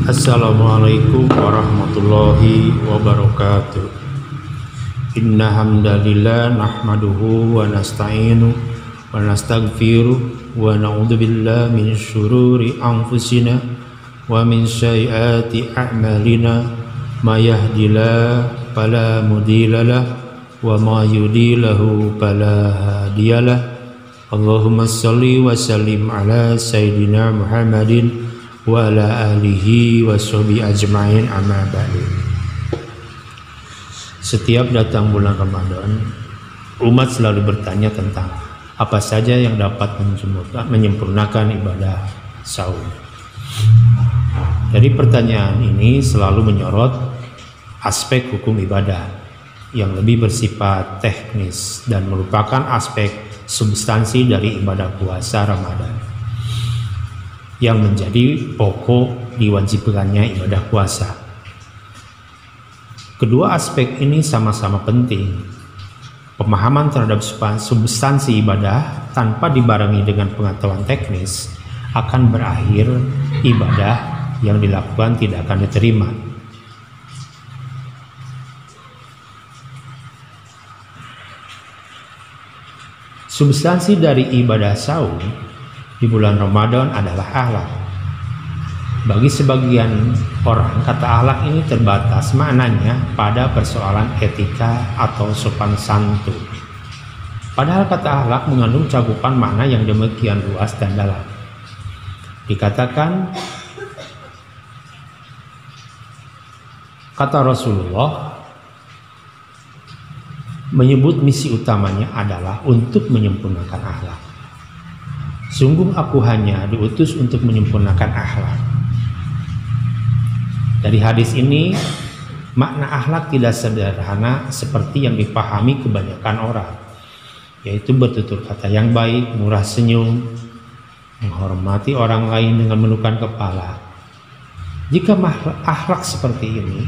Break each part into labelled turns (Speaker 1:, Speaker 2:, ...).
Speaker 1: Assalamualaikum warahmatullahi wabarakatuh. Inna hamdalillah nahmaduhu wa nasta'inu wa nastaghfiruh wa na'udzu billahi min syururi anfusina wa min sayyiati a'malina may yahdihillahu fala mudhillalah wa may yudhlilhu fala hadiyalah. Allahumma shalli wa sallim ala sayyidina Muhammadin wa ala alihi wa sahbihi ajma'in, amma ba'du. Setiap datang bulan Ramadan, umat selalu bertanya tentang apa saja yang dapat menyempurnakan ibadah saum. Dari pertanyaan ini selalu menyorot aspek hukum ibadah yang lebih bersifat teknis dan merupakan aspek substansi dari ibadah puasa Ramadan yang menjadi pokok diwajibkannya ibadah puasa. Kedua aspek ini sama-sama penting. Pemahaman terhadap substansi ibadah tanpa dibarengi dengan pengetahuan teknis akan berakhir ibadah yang dilakukan tidak akan diterima. Substansi dari ibadah saum di bulan Ramadan adalah akhlak. Bagi sebagian orang, kata akhlak ini terbatas maknanya pada persoalan etika atau sopan santun. Padahal kata akhlak mengandung cakupan makna yang demikian luas dan dalam. Dikatakan, kata Rasulullah menyebut misi utamanya adalah untuk menyempurnakan akhlak. Sungguh aku hanya diutus untuk menyempurnakan akhlak. Dari hadis ini, makna akhlak tidak sederhana seperti yang dipahami kebanyakan orang, yaitu bertutur kata yang baik, murah senyum, menghormati orang lain dengan menundukkan kepala. Jika akhlak seperti ini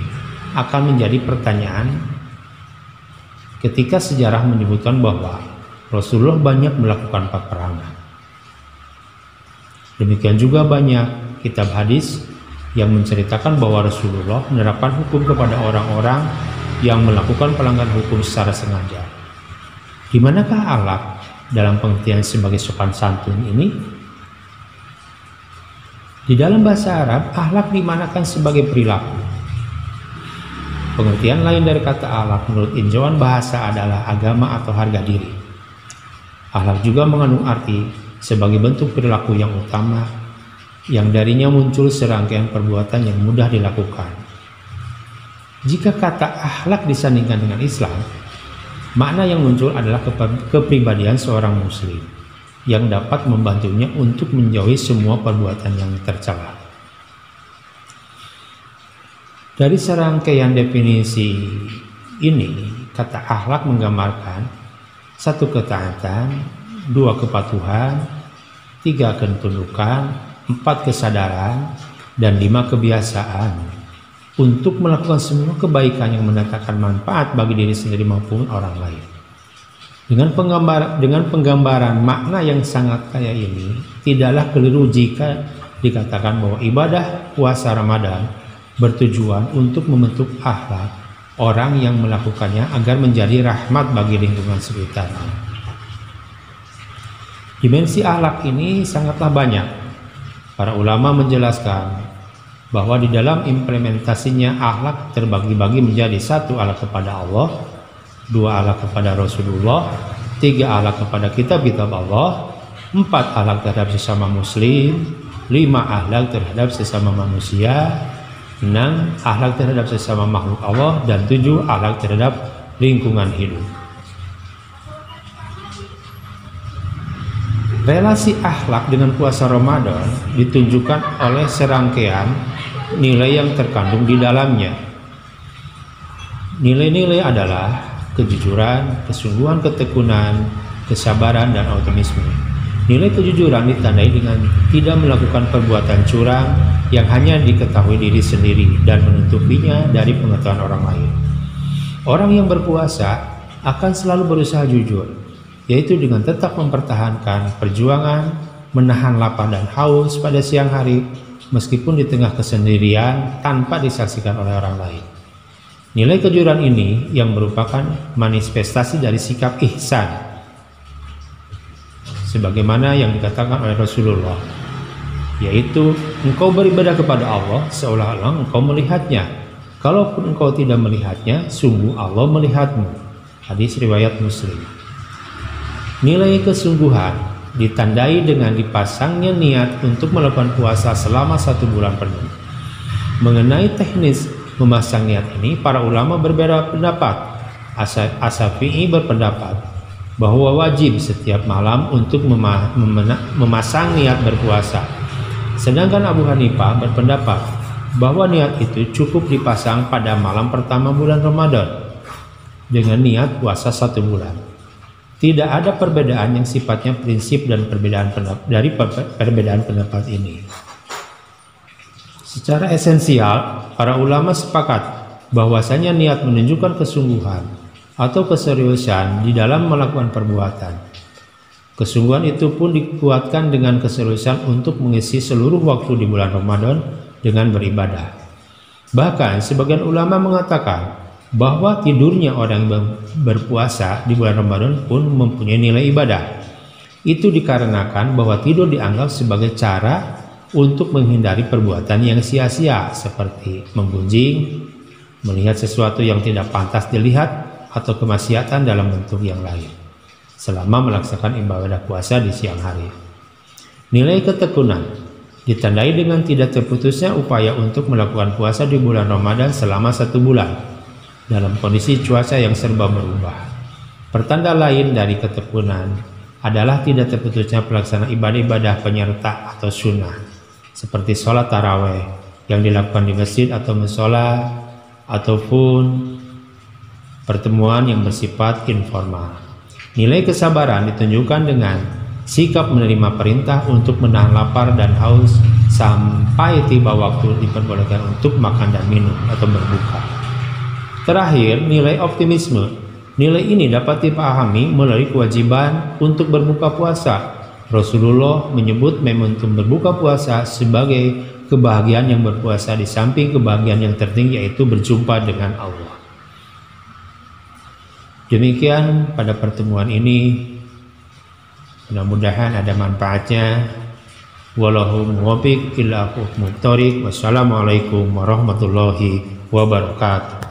Speaker 1: akan menjadi pertanyaan ketika sejarah menyebutkan bahwa Rasulullah banyak melakukan peperangan. Demikian juga banyak kitab hadis yang menceritakan bahwa Rasulullah menerapkan hukum kepada orang-orang yang melakukan pelanggaran hukum secara sengaja. Di manakah akhlak dalam pengertian sebagai sopan santun ini? Di dalam bahasa Arab, akhlak dimanakan sebagai perilaku. Pengertian lain dari kata akhlak menurut tinjauan bahasa adalah agama atau harga diri. Akhlak juga mengandung arti sebagai bentuk perilaku yang utama yang darinya muncul serangkaian perbuatan yang mudah dilakukan. Jika kata akhlak disandingkan dengan Islam, makna yang muncul adalah kepribadian seorang muslim yang dapat membantunya untuk menjauhi semua perbuatan yang tercela. Dari serangkaian definisi ini, kata akhlak menggambarkan 1. Ketaatan, 2. Kepatuhan, 3. Ketundukan, 4. Kesadaran, dan 5. Kebiasaan untuk melakukan semua kebaikan yang mendatangkan manfaat bagi diri sendiri maupun orang lain. Dengan penggambaran makna yang sangat kaya ini, tidaklah keliru jika dikatakan bahwa ibadah puasa Ramadan bertujuan untuk membentuk akhlak orang yang melakukannya agar menjadi rahmat bagi lingkungan sekitarnya. Dimensi akhlak ini sangatlah banyak. Para ulama menjelaskan bahwa di dalam implementasinya akhlak terbagi-bagi menjadi 1. Akhlak kepada Allah, 2. Akhlak kepada Rasulullah, 3. Akhlak kepada kitab-kitab Allah, 4. Akhlak terhadap sesama muslim, 5. Akhlak terhadap sesama manusia, 6. Akhlak terhadap sesama makhluk Allah, dan 7. Akhlak terhadap lingkungan hidup. Relasi akhlak dengan puasa Ramadan ditunjukkan oleh serangkaian nilai yang terkandung di dalamnya. Nilai-nilai adalah kejujuran, kesungguhan, ketekunan, kesabaran, dan optimisme. Nilai kejujuran ditandai dengan tidak melakukan perbuatan curang yang hanya diketahui diri sendiri dan menutupinya dari pengetahuan orang lain. Orang yang berpuasa akan selalu berusaha jujur, yaitu dengan tetap mempertahankan perjuangan, menahan lapar dan haus pada siang hari, meskipun di tengah kesendirian tanpa disaksikan oleh orang lain. Nilai kejujuran ini yang merupakan manifestasi dari sikap ihsan, sebagaimana yang dikatakan oleh Rasulullah, yaitu engkau beribadah kepada Allah seolah-olah engkau melihatnya. Kalaupun engkau tidak melihatnya, sungguh Allah melihatmu. Hadis riwayat Muslim. Nilai kesungguhan ditandai dengan dipasangnya niat untuk melakukan puasa selama 1 bulan penuh. Mengenai teknis memasang niat ini, para ulama berbeda pendapat. Asy-Syafi'i berpendapat bahwa wajib setiap malam untuk memasang niat berpuasa. Sedangkan Abu Hanifah berpendapat bahwa niat itu cukup dipasang pada malam pertama bulan Ramadan dengan niat puasa 1 bulan. Tidak ada perbedaan yang sifatnya prinsip dan perbedaan pendapat ini. Secara esensial, para ulama sepakat bahwasanya niat menunjukkan kesungguhan atau keseriusan di dalam melakukan perbuatan. Kesungguhan itu pun dikuatkan dengan keseriusan untuk mengisi seluruh waktu di bulan Ramadan dengan beribadah. Bahkan sebagian ulama mengatakan bahwa tidurnya orang yang berpuasa di bulan Ramadan pun mempunyai nilai ibadah. Itu dikarenakan bahwa tidur dianggap sebagai cara untuk menghindari perbuatan yang sia-sia seperti menggunjing, melihat sesuatu yang tidak pantas dilihat, atau kemaksiatan dalam bentuk yang lain selama melaksanakan ibadah puasa di siang hari. Nilai ketekunan ditandai dengan tidak terputusnya upaya untuk melakukan puasa di bulan Ramadan selama 1 bulan dalam kondisi cuaca yang serba berubah. Pertanda lain dari ketekunan adalah tidak terputusnya pelaksanaan ibadah-ibadah penyerta atau sunnah seperti sholat taraweh yang dilakukan di masjid atau musola, ataupun pertemuan yang bersifat informal. Nilai kesabaran ditunjukkan dengan sikap menerima perintah untuk menahan lapar dan haus sampai tiba waktu diperbolehkan untuk makan dan minum atau berbuka. Terakhir, nilai optimisme. Nilai ini dapat dipahami melalui kewajiban untuk berbuka puasa. Rasulullah menyebut momentum berbuka puasa sebagai kebahagiaan yang berpuasa di samping kebahagiaan yang tertinggi, yaitu berjumpa dengan Allah. Demikian pada pertemuan ini, mudah-mudahan ada manfaatnya. Wallahu muwaffiq ila aqwamit thoriq. Wassalamualaikum warahmatullahi wabarakatuh.